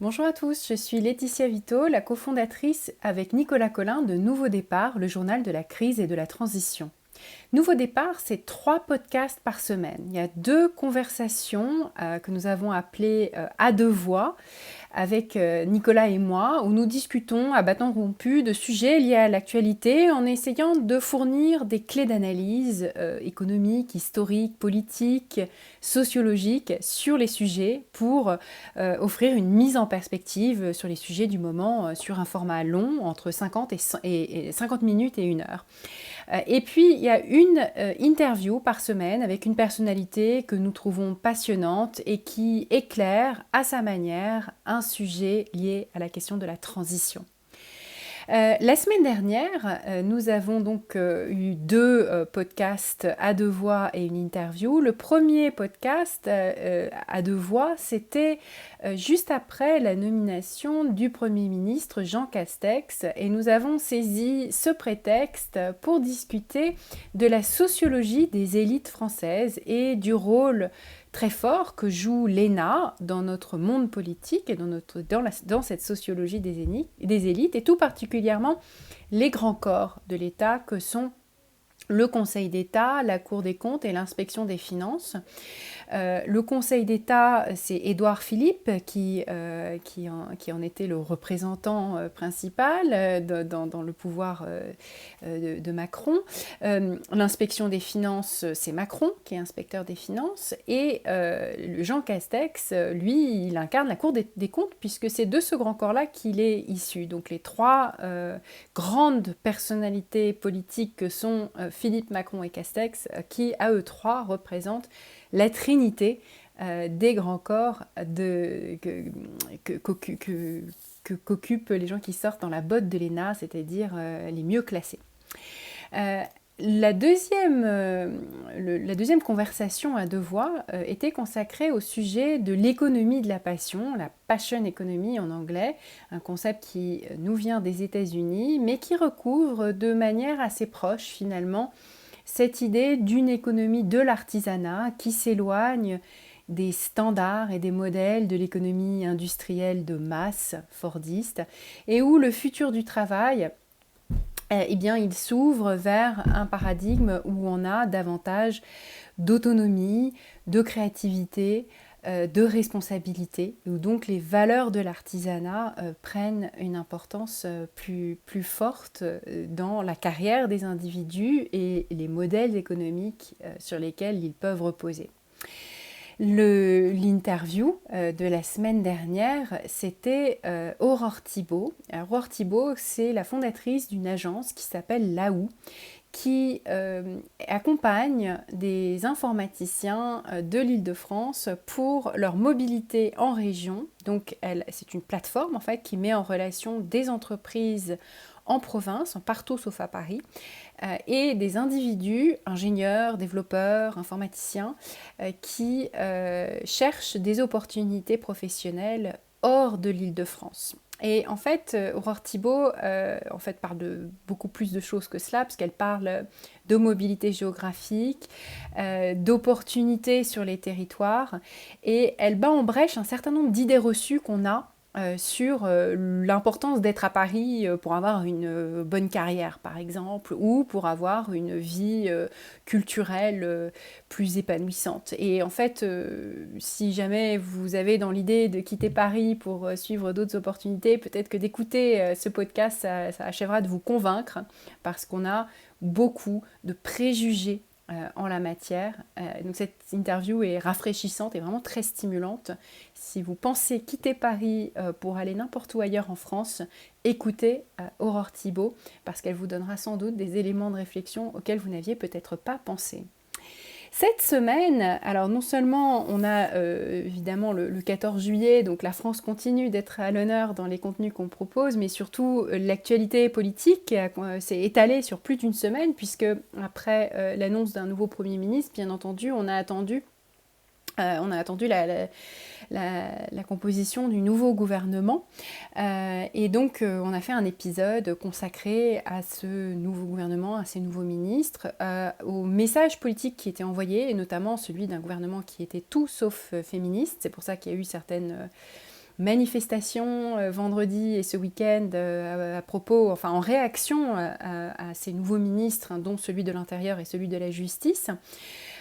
Bonjour à tous, je suis Laetitia Vito, la cofondatrice avec Nicolas Collin de Nouveau Départ, le journal de la crise et de la transition. Nouveau Départ, c'est 3 podcasts par semaine. Il y a 2 conversations que nous avons appelées à 2 voix avec Nicolas et moi, où nous discutons à bâtons rompus de sujets liés à l'actualité en essayant de fournir des clés d'analyse économiques, historiques, politiques, sociologiques sur les sujets pour offrir une mise en perspective sur les sujets du moment sur un format long, entre 50 et 50 minutes et 1 heure. Et puis, il y a une interview par semaine avec une personnalité que nous trouvons passionnante et qui éclaire à sa manière un sujet lié à la question de la transition. La semaine dernière, nous avons donc eu 2 podcasts à 2 voix et une interview. Le premier podcast à 2 voix, c'était juste après la nomination du Premier ministre Jean Castex, et nous avons saisi ce prétexte pour discuter de la sociologie des élites françaises et du rôle très fort que joue l'ENA dans notre monde politique et dans cette sociologie des élites, et tout particulièrement les grands corps de l'État que sont le Conseil d'État, la Cour des comptes et l'inspection des finances. Le Conseil d'État, c'est Édouard Philippe qui en était le représentant principal dans le pouvoir de Macron. L'inspection des finances, c'est Macron qui est inspecteur des finances. Et Jean Castex, lui, il incarne la Cour des comptes, puisque c'est de ce grand corps-là qu'il est issu. Donc les 3 grandes personnalités politiques que sont Philippe, Macron et Castex, qui à eux 3 représentent la trinité des grands corps qu'occupent les gens qui sortent dans la botte de l'ENA, c'est-à-dire les mieux classés. La deuxième conversation à 2 voix était consacrée au sujet de l'économie de la passion, la passion economy en anglais, un concept qui nous vient des États-Unis, mais qui recouvre de manière assez proche finalement cette idée d'une économie de l'artisanat qui s'éloigne des standards et des modèles de l'économie industrielle de masse fordiste, et où le futur du travail, il s'ouvre vers un paradigme où on a davantage d'autonomie, de créativité, de responsabilité, où donc les valeurs de l'artisanat prennent une importance plus forte dans la carrière des individus et les modèles économiques sur lesquels ils peuvent reposer. L'interview de la semaine dernière, c'était Aurore Thibault. Aurore Thibault, c'est la fondatrice d'une agence qui s'appelle Laou, qui accompagne des informaticiens de l'Île-de-France pour leur mobilité en région. Donc c'est une plateforme en fait qui met en relation des entreprises en province, partout sauf à Paris, et des individus, ingénieurs, développeurs, informaticiens, qui cherchent des opportunités professionnelles hors de l'Île-de-France. Et en fait, Aurore Thibault parle de beaucoup plus de choses que cela, parce qu'elle parle de mobilité géographique, d'opportunités sur les territoires, et elle bat en brèche un certain nombre d'idées reçues qu'on a sur l'importance d'être à Paris pour avoir une bonne carrière, par exemple, ou pour avoir une vie culturelle plus épanouissante. Et en fait, si jamais vous avez dans l'idée de quitter Paris pour suivre d'autres opportunités, peut-être que d'écouter ce podcast, ça achèvera de vous convaincre, parce qu'on a beaucoup de préjugés en la matière. Donc cette interview est rafraîchissante et vraiment très stimulante. Si vous pensez quitter Paris pour aller n'importe où ailleurs en France, écoutez Aurore Thibault, parce qu'elle vous donnera sans doute des éléments de réflexion auxquels vous n'aviez peut-être pas pensé. Cette semaine, alors non seulement on a évidemment le 14 juillet, donc la France continue d'être à l'honneur dans les contenus qu'on propose, mais surtout l'actualité politique s'est étalée sur plus d'1 semaine, puisque après l'annonce d'un nouveau Premier ministre, bien entendu, on a attendu la composition du nouveau gouvernement. Et donc, on a fait un épisode consacré à ce nouveau gouvernement, à ces nouveaux ministres, aux messages politiques qui étaient envoyés, et notamment celui d'un gouvernement qui était tout sauf féministe. C'est pour ça qu'il y a eu certaines manifestations vendredi et ce week-end à propos, enfin en réaction à ces nouveaux ministres, dont celui de l'Intérieur et celui de la Justice.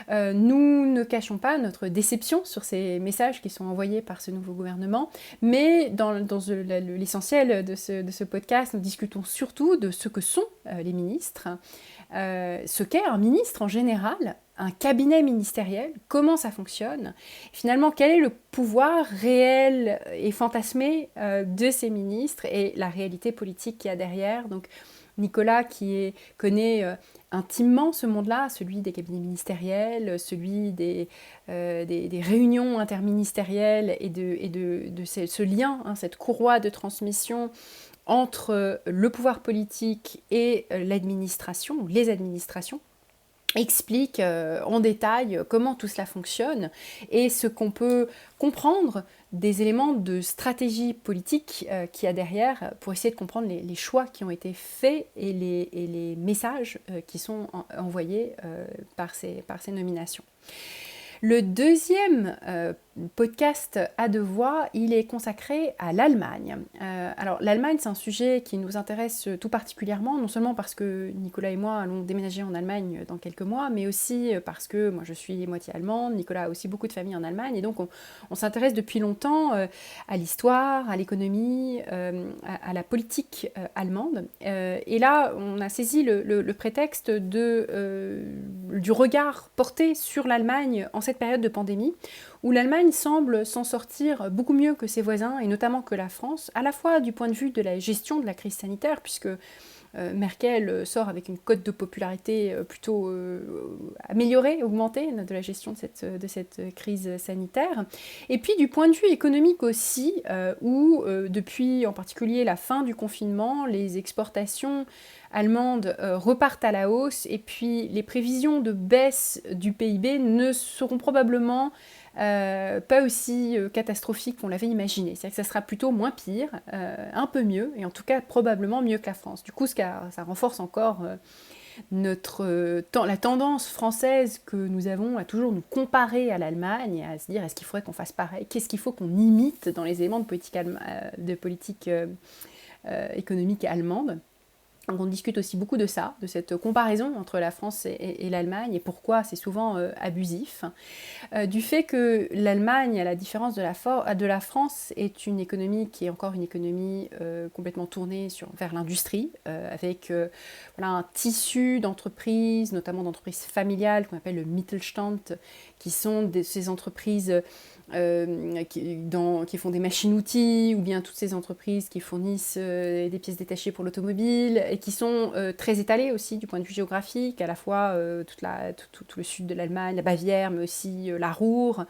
Nous ne cachons pas notre déception sur ces messages qui sont envoyés par ce nouveau gouvernement, mais dans l'essentiel de ce podcast, nous discutons surtout de ce que sont les ministres, ce qu'est un ministre en général, un cabinet ministériel, comment ça fonctionne, finalement quel est le pouvoir réel et fantasmé de ces ministres et la réalité politique qu'il y a derrière. Donc Nicolas qui connaît intimement ce monde-là, celui des cabinets ministériels, celui des réunions interministérielles et de ce lien, cette courroie de transmission entre le pouvoir politique et l'administration, ou les administrations, explique en détail comment tout cela fonctionne et ce qu'on peut comprendre des éléments de stratégie politique qu'il y a derrière pour essayer de comprendre les choix qui ont été faits et les messages qui sont envoyés par ces nominations. Le deuxième podcast à deux voix, il est consacré à l'Allemagne. Alors l'Allemagne, c'est un sujet qui nous intéresse tout particulièrement, non seulement parce que Nicolas et moi allons déménager en Allemagne dans quelques mois, mais aussi parce que moi je suis moitié allemande, Nicolas a aussi beaucoup de familles en Allemagne, et donc on s'intéresse depuis longtemps à l'histoire, à l'économie, à la politique allemande. Et là, on a saisi le prétexte du regard porté sur l'Allemagne en cette période de pandémie, où l'Allemagne semble s'en sortir beaucoup mieux que ses voisins, et notamment que la France, à la fois du point de vue de la gestion de la crise sanitaire, puisque Merkel sort avec une cote de popularité plutôt améliorée, augmentée de la gestion de cette crise sanitaire, et puis du point de vue économique aussi, où depuis en particulier la fin du confinement, les exportations allemandes repartent à la hausse, et puis les prévisions de baisse du PIB ne seront probablement pas aussi catastrophique qu'on l'avait imaginé. C'est-à-dire que ça sera plutôt moins pire, un peu mieux, et en tout cas probablement mieux que la France. Du coup, ça renforce encore la tendance française que nous avons à toujours nous comparer à l'Allemagne, à se dire est-ce qu'il faudrait qu'on fasse pareil, qu'est-ce qu'il faut qu'on imite dans les éléments de politique économique allemande. Donc on discute aussi beaucoup de ça, de cette comparaison entre la France et l'Allemagne, et pourquoi c'est souvent abusif. Du fait que l'Allemagne, à la différence de la France, est une économie qui est encore une économie complètement tournée vers l'industrie, avec un tissu d'entreprises, notamment d'entreprises familiales, qu'on appelle le Mittelstand, qui sont ces entreprises qui font des machines-outils, ou bien toutes ces entreprises qui fournissent des pièces détachées pour l'automobile, et qui sont très étalées aussi du point de vue géographique, à la fois tout le sud de l'Allemagne, la Bavière, mais aussi la Ruhr.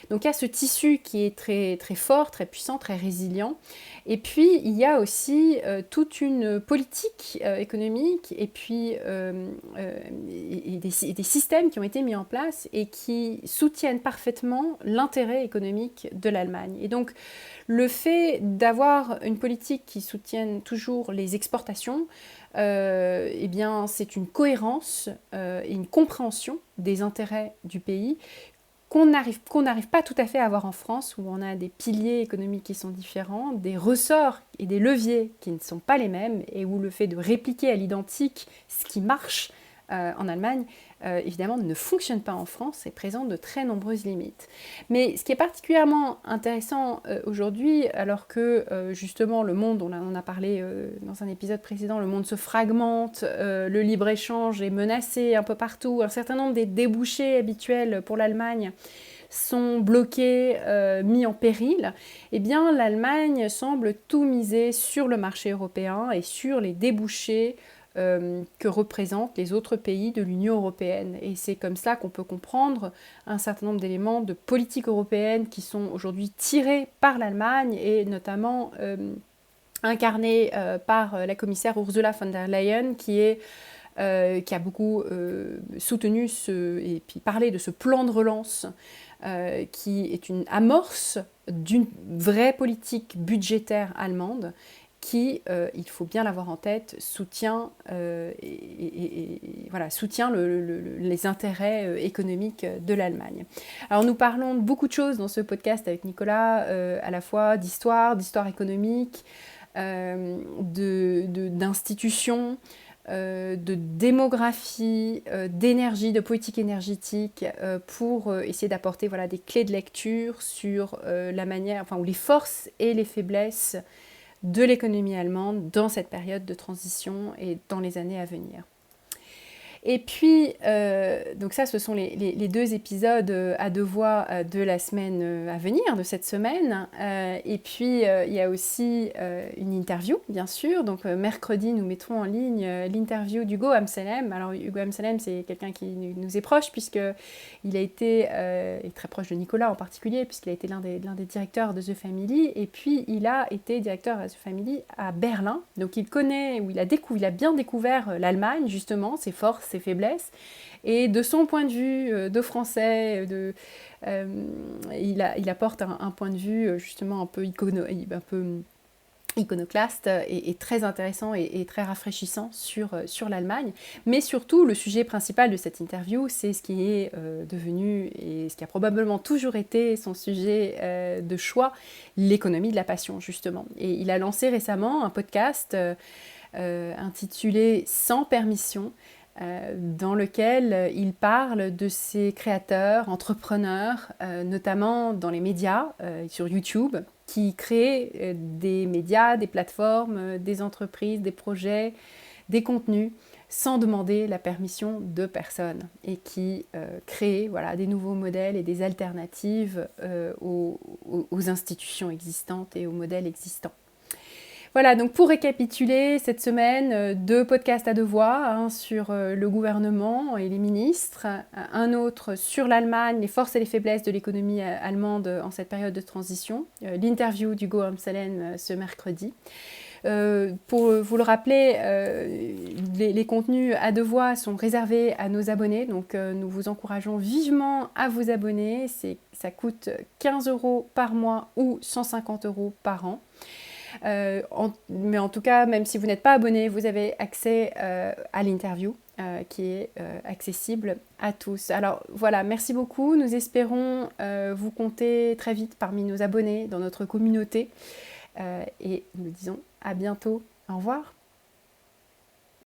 Donc il y a ce tissu qui est très, très fort, très puissant, très résilient. Et puis il y a aussi toute une politique économique, et puis des systèmes qui ont été mis en place et qui soutiennent parfaitement l'intérêt économique de l'Allemagne. Et donc le fait d'avoir une politique qui soutienne toujours les exportations, eh bien, c'est une cohérence et une compréhension des intérêts du pays qu'on n'arrive pas tout à fait à avoir en France, où on a des piliers économiques qui sont différents, des ressorts et des leviers qui ne sont pas les mêmes, et où le fait de répliquer à l'identique ce qui marche en Allemagne, évidemment, ne fonctionne pas en France et présente de très nombreuses limites. Mais ce qui est particulièrement intéressant aujourd'hui, alors que justement le monde, on en a parlé dans un épisode précédent, le monde se fragmente, le libre-échange est menacé un peu partout, un certain nombre des débouchés habituels pour l'Allemagne sont bloqués, mis en péril, eh bien l'Allemagne semble tout miser sur le marché européen et sur les débouchés que représentent les autres pays de l'Union européenne. Et c'est comme ça qu'on peut comprendre un certain nombre d'éléments de politique européenne qui sont aujourd'hui tirés par l'Allemagne, et notamment incarnés par la commissaire Ursula von der Leyen, qui a beaucoup soutenu et puis parlé de ce plan de relance qui est une amorce d'une vraie politique budgétaire allemande, qui, il faut bien l'avoir en tête, soutient, soutient les intérêts économiques de l'Allemagne. Alors nous parlons de beaucoup de choses dans ce podcast avec Nicolas, à la fois d'histoire économique, d'institutions, de démographie, d'énergie, de politique énergétique, pour essayer d'apporter des clés de lecture sur la manière, ou les forces et les faiblesses de l'économie allemande dans cette période de transition et dans les années à venir. Et puis, donc ça, ce sont les 2 épisodes à 2 voix de la semaine à venir, de cette semaine. Et puis, il y a aussi une interview, bien sûr. Donc, mercredi, nous mettrons en ligne l'interview d'Hugo Amselem. Alors, Hugo Amselem, c'est quelqu'un qui nous est proche, puisqu'il a été est très proche de Nicolas en particulier, puisqu'il a été l'un des directeurs de The Family. Et puis, il a été directeur à The Family à Berlin. Donc, il a bien découvert l'Allemagne, justement, ses forces, ses faiblesses, et de son point de vue de français, il apporte un point de vue justement un peu iconoclaste et très intéressant et très rafraîchissant sur l'Allemagne. Mais surtout, le sujet principal de cette interview, c'est ce qui est devenu et ce qui a probablement toujours été son sujet de choix, l'économie de la passion, justement. Et il a lancé récemment un podcast intitulé « Sans permission », dans lequel il parle de ses créateurs, entrepreneurs, notamment dans les médias, sur YouTube, qui créent des médias, des plateformes, des entreprises, des projets, des contenus, sans demander la permission de personne, et qui créent des nouveaux modèles et des alternatives aux institutions existantes et aux modèles existants. Voilà, donc pour récapituler, cette semaine, 2 podcasts à 2 voix, sur le gouvernement et les ministres, un autre sur l'Allemagne, les forces et les faiblesses de l'économie allemande en cette période de transition, l'interview d'Hugo Amselem ce mercredi. Pour vous le rappeler, les contenus à 2 voix sont réservés à nos abonnés, donc nous vous encourageons vivement à vous abonner. Ça coûte 15 € par mois ou 150 € par an. Mais en tout cas, même si vous n'êtes pas abonné, vous avez accès à l'interview qui est accessible à tous. Alors voilà, merci beaucoup. Nous espérons vous compter très vite parmi nos abonnés dans notre communauté. Et nous disons à bientôt. Au revoir.